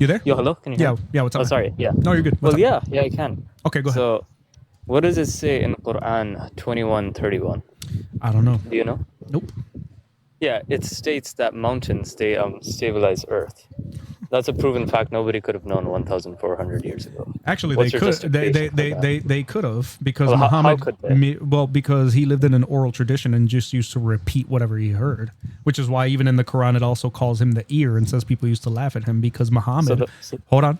You there? Yo, hello? Can you hear me? Yeah, what's up? Oh, man? sorry. Yeah. No, you're good. What's Well, up? yeah, I can. Okay, go ahead. So, what does it say in Quran 21:31? I don't know. Do you know? Nope. Yeah, it states that mountains, they stabilize Earth. That's a proven fact nobody could have known 1,400 years ago. Actually, What's they your could. justification for that? They could have because Well, Muhammad. how could they? Well, because he lived in an oral tradition and just used to repeat whatever he heard, which is why even in the Quran it also calls him the ear and says people used to laugh at him because Muhammad. Hold on.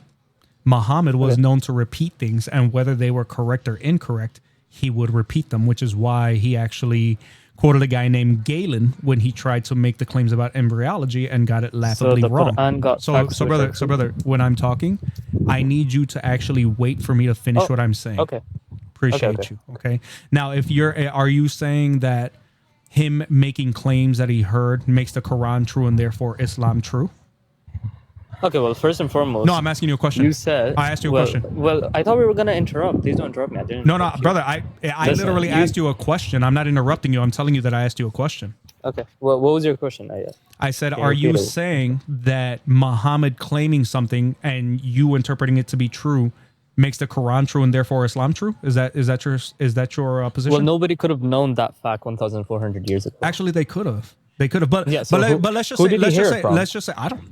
Muhammad was known to repeat things, and whether they were correct or incorrect, he would repeat them, which is why he actually quoted a guy named Galen when he tried to make the claims about embryology and got it laughably wrong. So brother, when I'm talking, I need you to actually wait for me to finish what I'm saying. Okay. Appreciate you. Okay. Now, are you saying that him making claims that he heard makes the Quran true and therefore Islam true? Okay, well, first and foremost... No, I'm asking you a question. You said... I asked you a question. Well, I thought we were going to interrupt. Please don't interrupt me. I didn't... No, brother, I literally asked you a question. I'm not interrupting you. I'm telling you that I asked you a question. Okay. Well, what was your question? I said, are you saying that Muhammad claiming something and you interpreting it to be true makes the Quran true and therefore Islam true? Is that your position? Well, nobody could have known that fact 1,400 years ago. Actually, they could have. They could have, but yeah, so but let's just say I don't.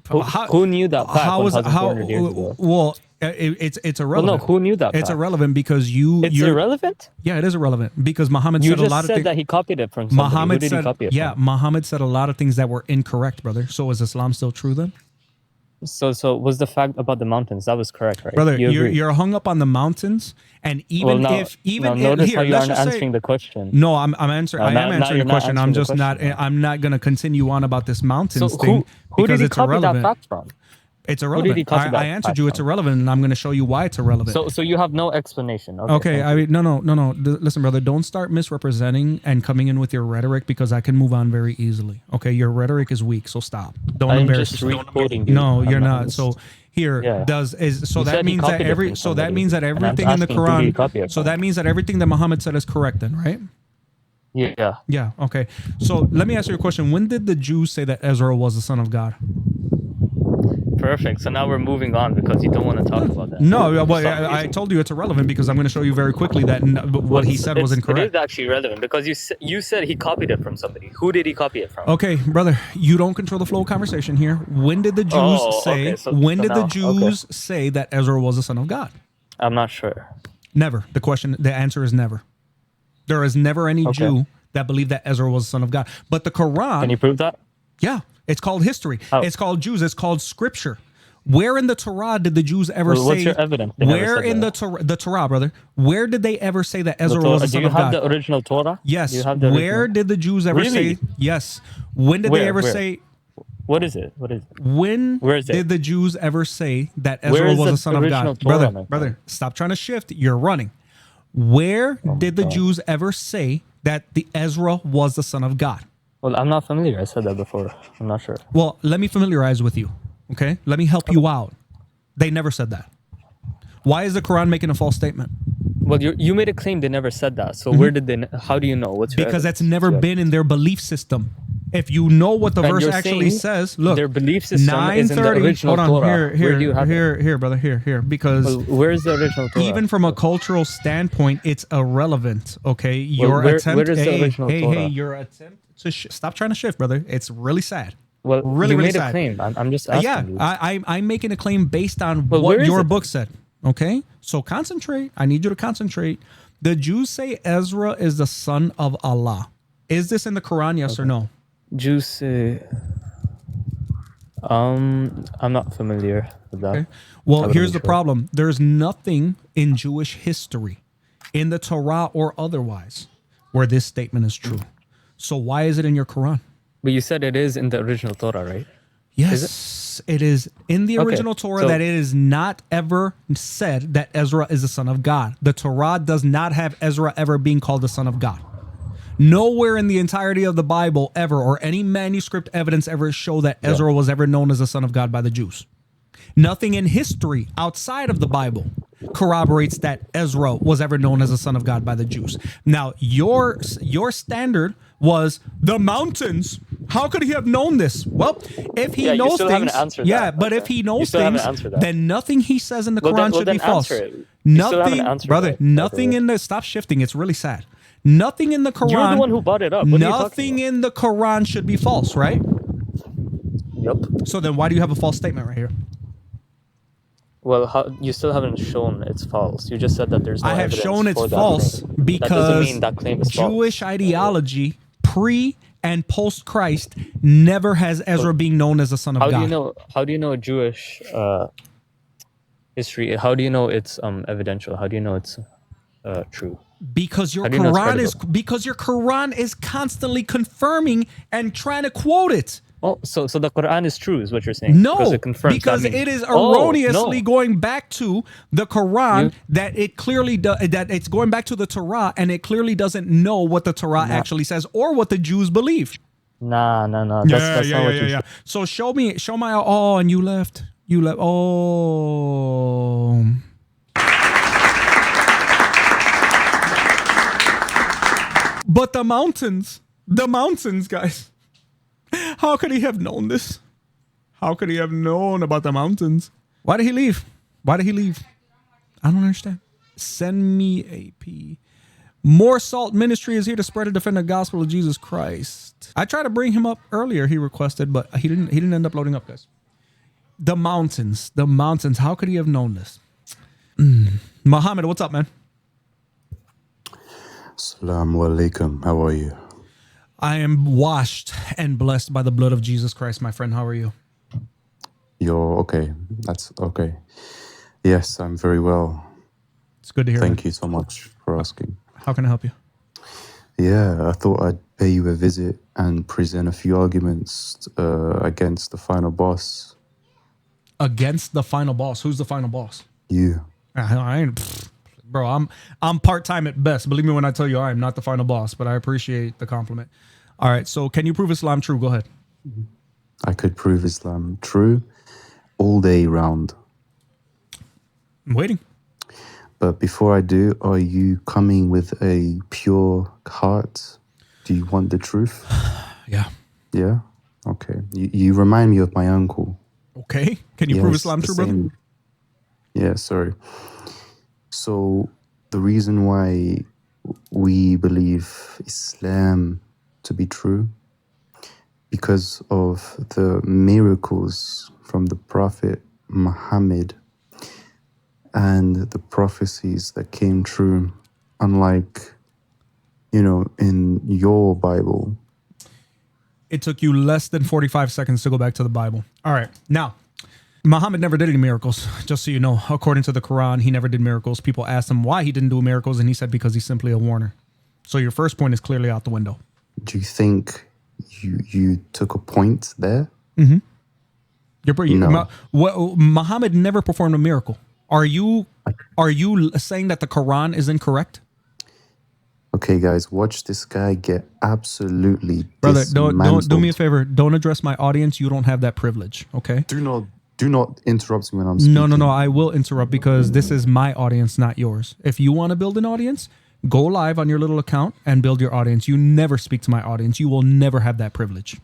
Who knew that fact? How was years ago? Well, it's irrelevant. Well, no, who knew that? It's irrelevant because you're irrelevant. Yeah, it is irrelevant because Muhammad said a lot of things. You just said that he copied it from somebody. Muhammad Who did he copy it from? Muhammad said a lot of things that were incorrect, brother. So is Islam still true then? So was the fact about the mountains that was correct, right? Brother, you're hung up on the mountains, and notice how you aren't answering the question. No, I am answering the question. I'm just not. I'm not going to continue on about this mountains thing because it's irrelevant. That fact from? It's irrelevant. I answered you. It's irrelevant, and I'm going to show you why it's irrelevant. So you have no explanation. Okay. I mean, no. Listen, brother. Don't start misrepresenting and coming in with your rhetoric because I can move on very easily. Okay, your rhetoric is weak, so stop. Don't embarrass yourself. No, you're not. So here that means that everything in the Quran. So that means that everything that Muhammad said is correct, then, right? Yeah. Yeah. Okay. So let me ask you a question. When did the Jews say that Ezra was the son of God? Perfect. So now we're moving on because you don't want to talk about that. No, well, I told you it's irrelevant because I'm going to show you very quickly that what he said was incorrect. It is actually relevant because you said he copied it from somebody. Who did he copy it from? Okay, brother, you don't control the flow of conversation here. When did the Jews say that Ezra was the son of God? I'm not sure. Never. The answer is never. There is never any Jew that believed that Ezra was the son of God. But the Quran... Can you prove that? Yeah. It's called history. It's called Jews. It's called scripture. Where in the Torah did the Jews ever say... What's your evidence? Where in the Torah, brother? Where did they ever say that Ezra was the son of God? Do you have the original Torah? Yes. Where did the Jews ever say... Yes. When did they ever say... What is it? When did the Jews ever say that Ezra was the son of God? Brother, stop trying to shift. You're running. Where did the Jews ever say that the Ezra was the son of God? Well, I'm not familiar. I said that before. I'm not sure. Well, let me familiarize with you, okay? Let me help you out. They never said that. Why is the Quran making a false statement? Well, you made a claim they never said that. So where did they... How do you know? What's your Because that's never been in their belief system. If you know what the verse actually says, look. Their belief system is in the original Torah. Hold on, here, brother, here. Because where is the original Torah? Even from a cultural standpoint, it's irrelevant, okay? Where is the original Torah? Hey, your attempt to... Stop trying to shift, brother. It's really sad. Well, really, you really made sad. A claim. I'm just asking you. I'm making a claim based on what your book said, okay? So concentrate. I need you to concentrate. The Jews say Ezra is the son of Allah. Is this in the Quran, yes or no? Jews say... I'm not familiar with that. Okay. Well, here's the problem. There's nothing in Jewish history, in the Torah or otherwise, where this statement is true. So why is it in your Quran? But you said it is in the original Torah, right? Yes, it is in the original Torah that it is not ever said that Ezra is the son of God. The Torah does not have Ezra ever being called the son of God. Nowhere in the entirety of the Bible ever, or any manuscript evidence ever show that Ezra was ever known as the son of God by the Jews. Nothing in history outside of the Bible corroborates that Ezra was ever known as the son of God by the Jews. Now, your standard was the mountains. How could he have known this? Well, if he knows things, but if he knows things, then nothing he says in the Quran should be false. Nothing, brother. Nothing in the stop shifting. It's really sad. Nothing in the Quran. You're the one who brought it up. Nothing in the Quran should be false, right? Yep. So then, why do you have a false statement right here? Well, you still haven't shown it's false. You just said that there's no evidence. I have shown it's false because that doesn't mean that claim is Jewish false. Ideology pre and post Christ never has Ezra being known as the son of God. How do you know Jewish history? How do you know it's evidential? How do you know it's true? Because your Quran is constantly confirming and trying to quote it. Oh, so the Quran is true, is what you're saying? No, because it is erroneously going back to the Quran that it clearly that it's going back to the Torah, and it clearly doesn't know what the Torah actually says or what the Jews believe. Nah. That's not what you. So show my. Oh, and you left. Oh. But the mountains, guys. How could he have known this? How could he have known about the mountains? Why did he leave? I don't understand. Send me AP. More Salt Ministry is here to spread and defend the gospel of Jesus Christ. I tried to bring him up earlier. He requested, but he didn't end up loading up, guys. The mountains. How could he have known this? Muhammad, what's up, man? Assalamu alaikum. How are you? I am washed and blessed by the blood of Jesus Christ, my friend. How are you? You're okay. That's okay. Yes, I'm very well. It's good to hear. Thank you so much for asking. How can I help you? Yeah, I thought I'd pay you a visit and present a few arguments against the final boss. Against the final boss? Who's the final boss? You. I ain't... Bro, I'm part-time at best. Believe me when I tell you I am not the final boss, but I appreciate the compliment. All right, so can you prove Islam true? Go ahead. I could prove Islam true all day round. I'm waiting. But before I do, are you coming with a pure heart? Do you want the truth? Yeah. Yeah? Okay. You remind me of my uncle. Okay. Can you prove Islam true, brother? Yeah, sorry. So the reason why we believe Islam to be true, because of the miracles from the Prophet Muhammad and the prophecies that came true, unlike, in your Bible. It took you less than 45 seconds to go back to the Bible. All right. Now, Muhammad never did any miracles, just so you know. According to the Quran, he never did miracles. People asked him why he didn't do miracles, and he said because he's simply a warner. So your first point is clearly out the window. Do you think you took a point there? Mm-hmm. Muhammad never performed a miracle. Are you saying that the Quran is incorrect? Okay, guys, watch this guy get absolutely Brother, don't do me a favor. Don't address my audience. You don't have that privilege, okay? Do not interrupt me when I'm speaking. No. I will interrupt because this is my audience, not yours. If you want to build an audience, go live on your little account and build your audience. You never speak to my audience. You will never have that privilege.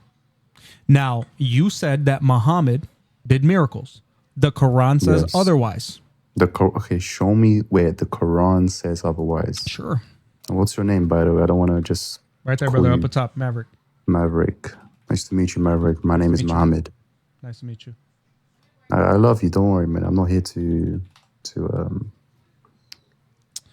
Now, you said that Muhammad did miracles. The Quran says otherwise. Okay, show me where the Quran says otherwise. Sure. What's your name, by the way? I don't want to just... Right there, brother, up at top, Maverick. Maverick. Nice to meet you, Maverick. My name is Mohammed. Nice to meet you. I love you. Don't worry, man. I'm not here to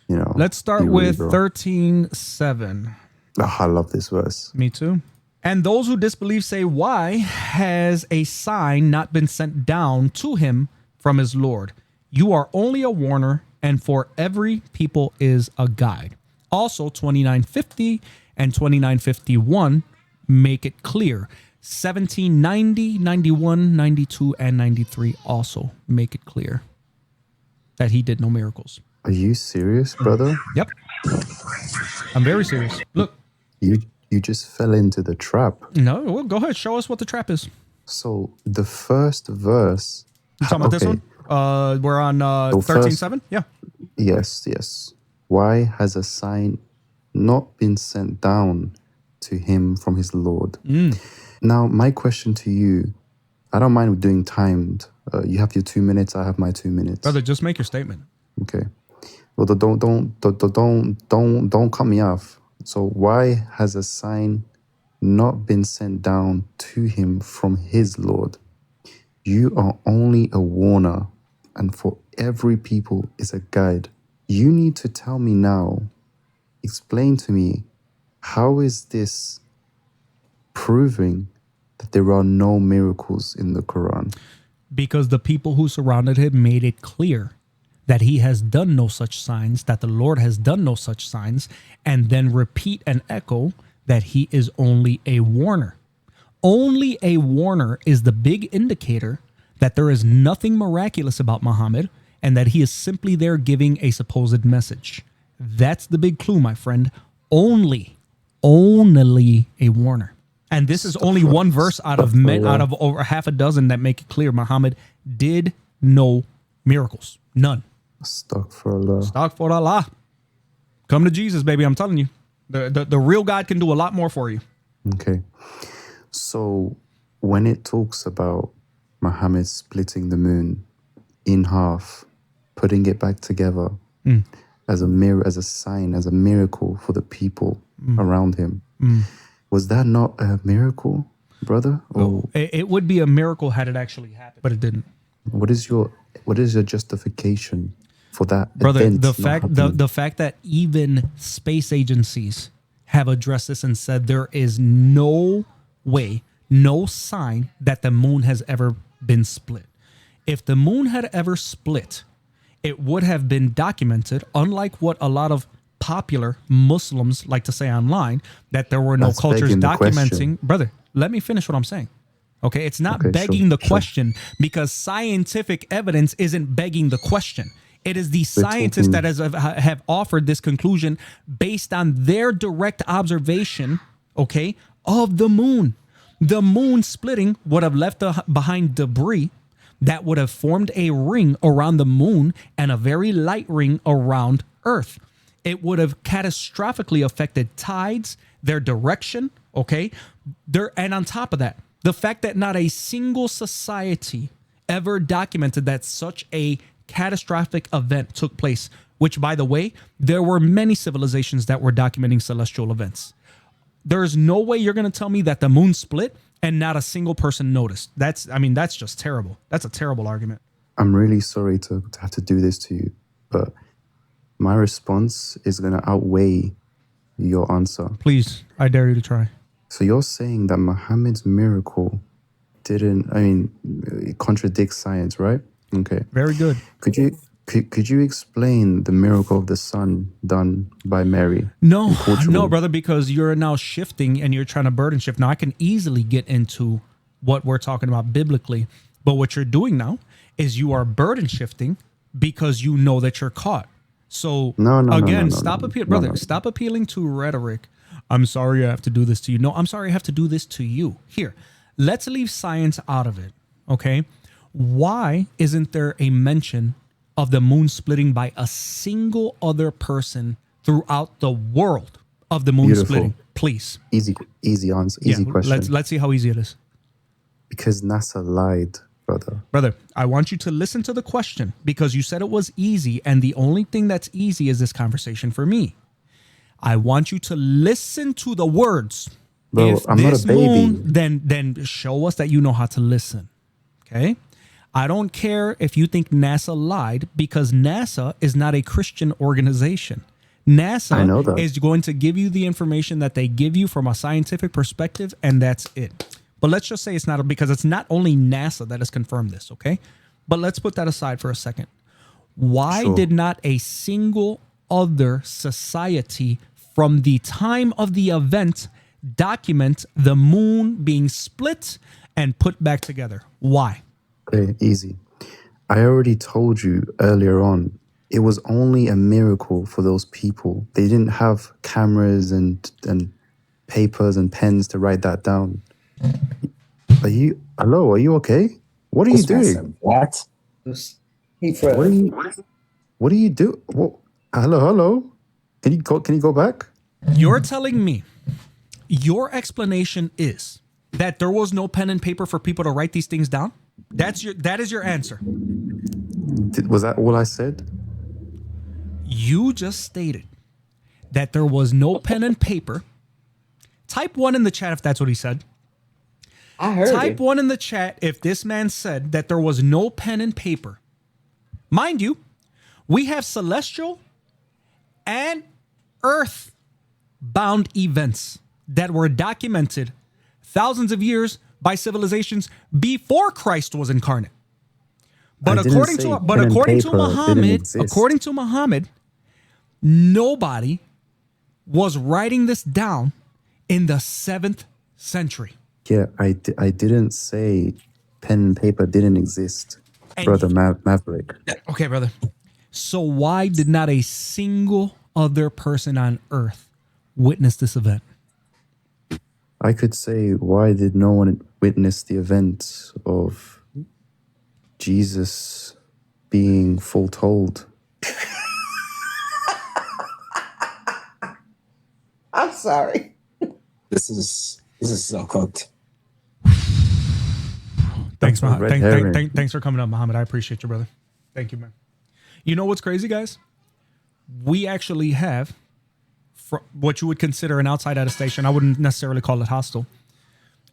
Let's start with 13:7. Oh, I love this verse. Me too. And those who disbelieve say, why has a sign not been sent down to him from his Lord? You are only a warner, and for every people is a guide. Also, 2950 and 2951 make it clear. 1790, 91, 92, and 93 also make it clear that he did no miracles. Are you serious, brother? Yep. I'm very serious. Look. You just fell into the trap. No, well, go ahead. Show us what the trap is. So the first verse... You talking about this one? We're on 13:7? Yeah. Yes. Why has a sign not been sent down to him from his Lord. Now, my question to you, I don't mind doing timed. You have your 2 minutes, I have my 2 minutes. Brother, just make your statement. Okay. Well, don't cut me off. So why has a sign not been sent down to him from his Lord? You are only a warner, and for every people is a guide. You need to tell me now, explain to me, how is this proving that there are no miracles in the Quran? Because the people who surrounded him made it clear that he has done no such signs, that the Lord has done no such signs, and then repeat and echo that he is only a warner. Only a warner is the big indicator that there is nothing miraculous about Muhammad and that he is simply there giving a supposed message. That's the big clue, my friend. Only a warner. And this is only one verse out of over half a dozen that make it clear Muhammad did no miracles. None. Astaghfirullah. Come to Jesus, baby. I'm telling you. The real God can do a lot more for you. Okay. So when it talks about Muhammad splitting the moon in half, putting it back together as a mirror, as a sign, as a miracle for the people around him, was that not a miracle, brother? Or it would be a miracle had it actually happened, but it didn't. What is your justification for that, brother? Event the fact that even space agencies have addressed this and said there is no way, no sign that the moon has ever been split. If the moon had ever split, it would have been documented, unlike what a lot of popular Muslims like to say online, that there were no cultures documenting. Brother, let me finish what I'm saying. Okay, it's not begging the question because scientific evidence isn't begging the question. It is the scientists that have offered this conclusion based on their direct observation, okay, of the moon. The moon splitting would have left behind debris that would have formed a ring around the moon and a very light ring around Earth. It would have catastrophically affected tides, their direction, okay? And on top of that, the fact that not a single society ever documented that such a catastrophic event took place, which, by the way, there were many civilizations that were documenting celestial events. There's no way you're going to tell me that the moon split and not a single person noticed. That's just terrible. That's a terrible argument. I'm really sorry to have to do this to you, but my response is going to outweigh your answer. Please, I dare you to try. So you're saying that Muhammad's miracle it contradicts science, right? Okay. Very good. Could you explain the miracle of the sun done by Mary? No, brother, because you're now shifting and you're trying to burden shift. Now, I can easily get into what we're talking about biblically, but what you're doing now is you are burden shifting because you know that you're caught. So stop appealing to rhetoric. I'm sorry I have to do this to you. No, I'm sorry I have to do this to you. Here, let's leave science out of it, okay? Why isn't there a mention of the moon splitting by a single other person throughout the world of the moon splitting? Please. Easy answer. Easy question. Let's see how easy it is. Because NASA lied, brother. Brother, I want you to listen to the question because you said it was easy, and the only thing that's easy is this conversation for me. I want you to listen to the words. Bro, if I'm not a baby. Moon, then show us that you know how to listen. Okay? I don't care if you think NASA lied because NASA is not a Christian organization. NASA is going to give you the information that they give you from a scientific perspective, and that's it. But let's just say it's not, because it's not only NASA that has confirmed this, okay? But let's put that aside for a second. Why did not a single other society from the time of the event document the moon being split and put back together? Why? Okay, easy. I already told you earlier on, it was only a miracle for those people. They didn't have cameras and papers and pens to write that down. Are you okay? What are you doing? What? What do you do? Hello. Can you go back? You're telling me Your explanation is that there was no pen and paper for people to write these things down? That is your answer. Was that all I said? You just stated that there was no pen and paper. Type 1 in the chat if that's what he said. I heard Type it. 1 in the chat if this man said that there was no pen and paper. Mind you, we have celestial and earth-bound events that were documented thousands of years by civilizations before Christ was incarnate. But according to Muhammad, nobody was writing this down in the 7th century. Yeah, I didn't say pen and paper didn't exist, And brother Maverick. Okay, brother. So why did not a single other person on earth witness this event? I could say, why did no one witness the event of Jesus being foretold? I'm sorry. This is so cooked. Thanks, That's a red herring. thanks for coming up, Muhammad. I appreciate you, brother. Thank you, man. You know what's crazy, guys? We actually have what you would consider an outside attestation. I wouldn't necessarily call it hostile.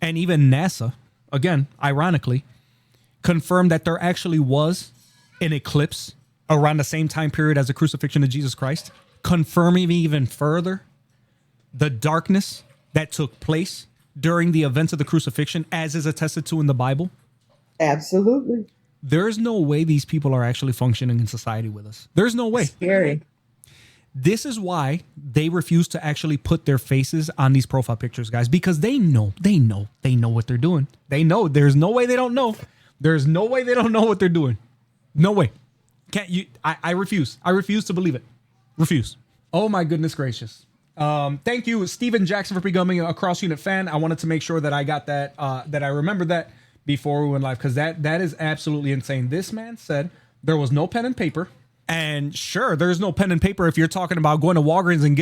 And even NASA, again, ironically, confirmed that there actually was an eclipse around the same time period as the crucifixion of Jesus Christ, confirming even further the darkness that took place during the events of the crucifixion, as is attested to in the Bible. Absolutely. There's no way these people are actually functioning in society with us. There's no way. Scary. This is why they refuse to actually put their faces on these profile pictures, guys, because they know what they're doing. They know. There's no way they don't know. There's no way they don't know what they're doing. No way. Can't you? I refuse. I refuse to believe it. Refuse. Oh my goodness gracious. Thank you, Steven Jackson, for becoming a cross unit fan. I wanted to make sure that I got that, that I remembered that before we went live, because that is absolutely insane. This man said there was no pen and paper. And sure, there's no pen and paper if you're talking about going to Walgreens and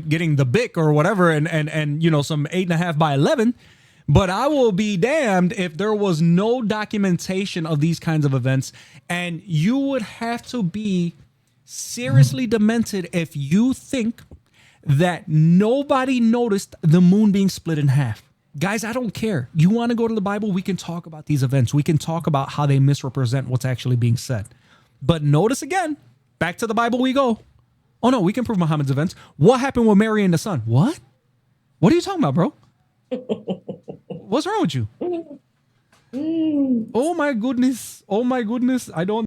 getting the Bic or whatever and some 8.5 by 11. But I will be damned if there was no documentation of these kinds of events. And you would have to be seriously demented if you think that nobody noticed the moon being split in half. Guys, I don't care. You want to go to the Bible? We can talk about these events. We can talk about how they misrepresent what's actually being said. But notice again, back to the Bible we go. Oh no, we can prove Muhammad's events. What happened with Mary and the son? What? What are you talking about, bro? What's wrong with you? Oh my goodness. Oh my goodness. I don't